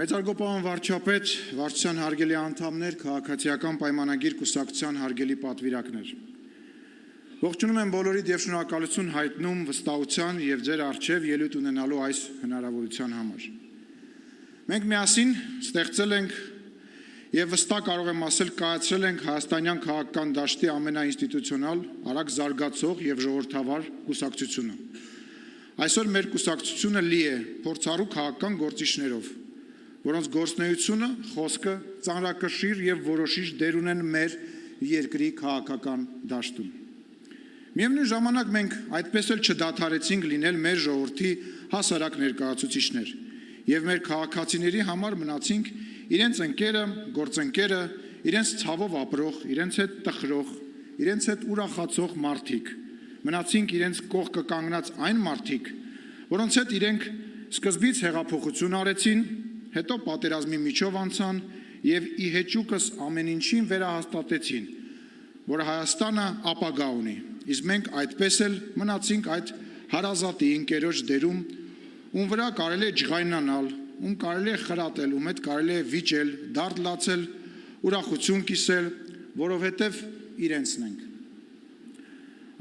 Մեծարգոպարան վարչապետ, վարչության հարգելի անդամներ, քաղաքացիական պայմանագիր կուսակցության հարգելի պատվիրակներ։ Ողջունում եմ բոլորիդ և շնորհակալություն հայտնում վստահության և ձեր առջև ելույթ ունենալու այս հնարավորության համար։ Մենք միասին ստեղծել ենք և վստահ կարող եմ ասել կայացրել ենք հայաստանյան քաղաքական դաշտի ամենաինստիտուցիոնալ, արագ զարգացող և ժողովրդավար կուսակցությունը։ Այսօր մեր կուսակցությունը լի է փորձառու քաղաքական գործիչներով, որոնց գործունեությունը, խոսքը, ծանրակշիռ և որոշիչ դեր ունեն մեր երկրի քաղաքական դաշտում։ Միևնույն ժամանակ մենք այդպես էլ չդադարեցինք լինել մեր ժողովրդի հասարակ ներկայացուցիչներ և մեր քաղաքացիների համար մնացինք իրենց ընկերը, գործընկերը, իրենց ցավով ապրող, իրենց հետ տխրող, իրենց հետ ուրախացող մարդիկ, մնացինք իրենց կողքը կանգնած այն մարդիկ, որոնց հետ իրենք սկզբից հեղափոխություն արեցին, հետո պատերազմի միջով անցան և ի հեճուկս ամեն ինչին վերահաստատեցին, որ Հայաստանը ապագա ունի, իսկ մենք այդպես էլ մնացինք այդ հարազատի ընկերոջ դերում, ում վրա կարելի է ջղայնանալ, ում կարելի է խրատել, ում հետ կարելի է վիճել, դարդ լացել, ուրախություն կիսել, որովհետև իրենցն ենք։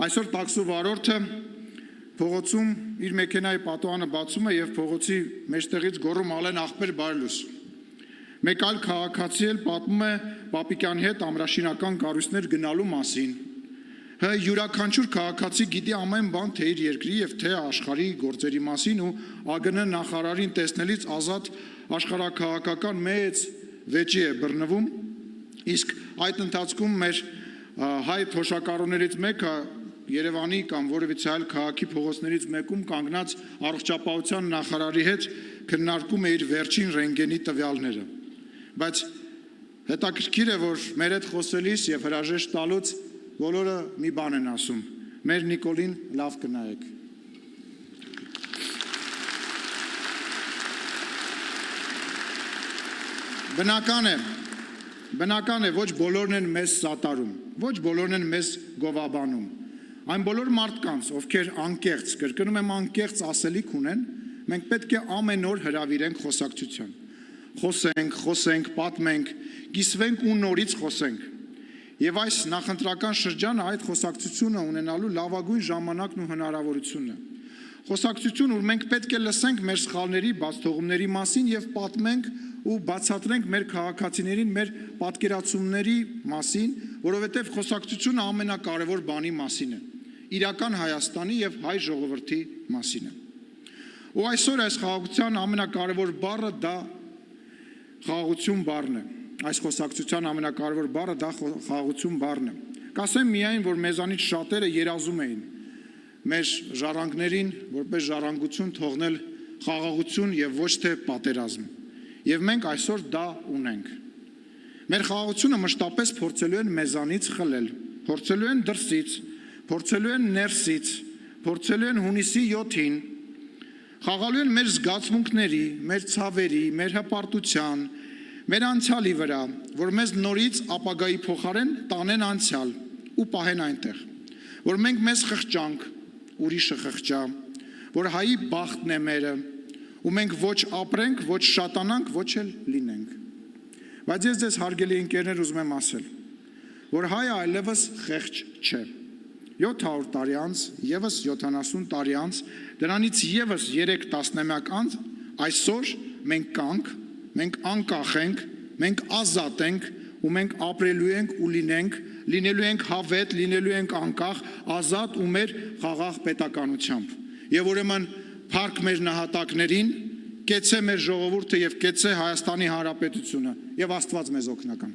Այսօր տաքսու վարորդը փողոցում իր մեքենայի պատուհանը բացում է և փողոցի մեջտեղից գոռում «Ալեն ախպեր բարելուս»։ Մեկ այլ քաղաքացի էլ պատմում է պապիկյանի հետ ամրաշինական կառույցներ գնալու մասին։ Յուրաքանչյուր քաղաքացի գիտի ամեն բան թե իր երկրի և թե աշխարհի գործերի մասին ու ԱԳՆ նախարարին տեսնելիս ազատ աշխարհաքաղաքական մեծ վեճի է բռնվում, իսկ այդ ընթացքում մեր հայ թոշակառուներից մեկը Երևանի կամ որևիցե այլ քաղաքի փողոցներից մեկում կանգնած առողջապահության նախարարի հետ քննարկում է իր վերջին ռենտգենի տվյալները։ Բայց հետաքրքիր է, որ մեր հետ խոսելիս և հրաժեշտ տալուց բոլորը մի բան են ասում. մեր Նիկոլին լավ կնայեք։ Բնական է, ոչ բոլորն են մեզ սատարում, ոչ բոլորն են մեզ գովաբանում։ Այն բոլոր մարդկանց, ովքեր անկեղծ, կրկնում եմ անկեղծ ասելիք ունեն, մենք պետք է ամեն օր հրավիրենք խոսակցության։ Խոսենք, պատմենք, կիսվենք ու նորից խոսենք։ Եվ այս նախընտրական շրջանը այդ խոսակցությունը ունենալու լավագույն ժամանակն ու հնարավորությունն է։ Խոսակցություն, որ մենք պետք է լսենք մեր սխալների, բացթողումների մասին և պատմենք ու բացատրենք մեր քաղաքացիներին մեր պատկերացումների մասին, որովհետև խոսակցությունը ամենակարևոր բանի մասին է, իրական Հայաստանի և հայ ժողովրդի մասին է։ Ու այսօր այս խաղաղության ամենակարևոր բառը դա խաղաղություն բառն է, այս խոսակցության ամենակարևոր բառը դա խաղաղություն բառն է։ Կասեմ միայն, որ մեզանից շատերը երազում էին մեր ժառանգներին որպես ժառանգություն թողնել խաղաղություն և ոչ թե պատերազմ։ Եվ մենք այսօր դա ունենք։ Մեր խաղաղությունը մշտապես փորձելու են մեզանից խլել, փորձելու են դրսից, փորձելու են ներսից, փորձելու են հունիսի 7-ին, խաղալու են մեր զգացմունքների, մեր ցավերի, մեր հպարտության, մեր անցյալի վրա, որ մեզ նորից ապագայի փոխարեն տանեն անցյալ ու պահեն այնտեղ, որ մենք մեզ խղճանք, ուրիշը խղճա, որ հայի բախտն է մերը, ու մենք ոչ ապրենք, ոչ շատանանք, ոչ էլ լինենք։ Բայց ես ձեզ հարգելի ընկերներ ուզում եմ ասել, որ հայը այլևս խեղճ չէ։ 700 տարի անց, ևս 70 տարի անց, դրանից ևս 3 տասնամյակ անց, այսօր մենք կանք, մենք անկախ ենք, մենք ազատ ենք ու մենք ապրելու ենք ու լինելու ենք հավետ, լինելու ենք անկախ, ազատ ու մեր խաղաղ պետականությամբ։ Եվ ուրեմն փառք մեր նահատակներին, կեցցե մեր ժողովուրդը և կեցցե Հայաստանի Հանրապետությունը և Աստված մեզ օգնական։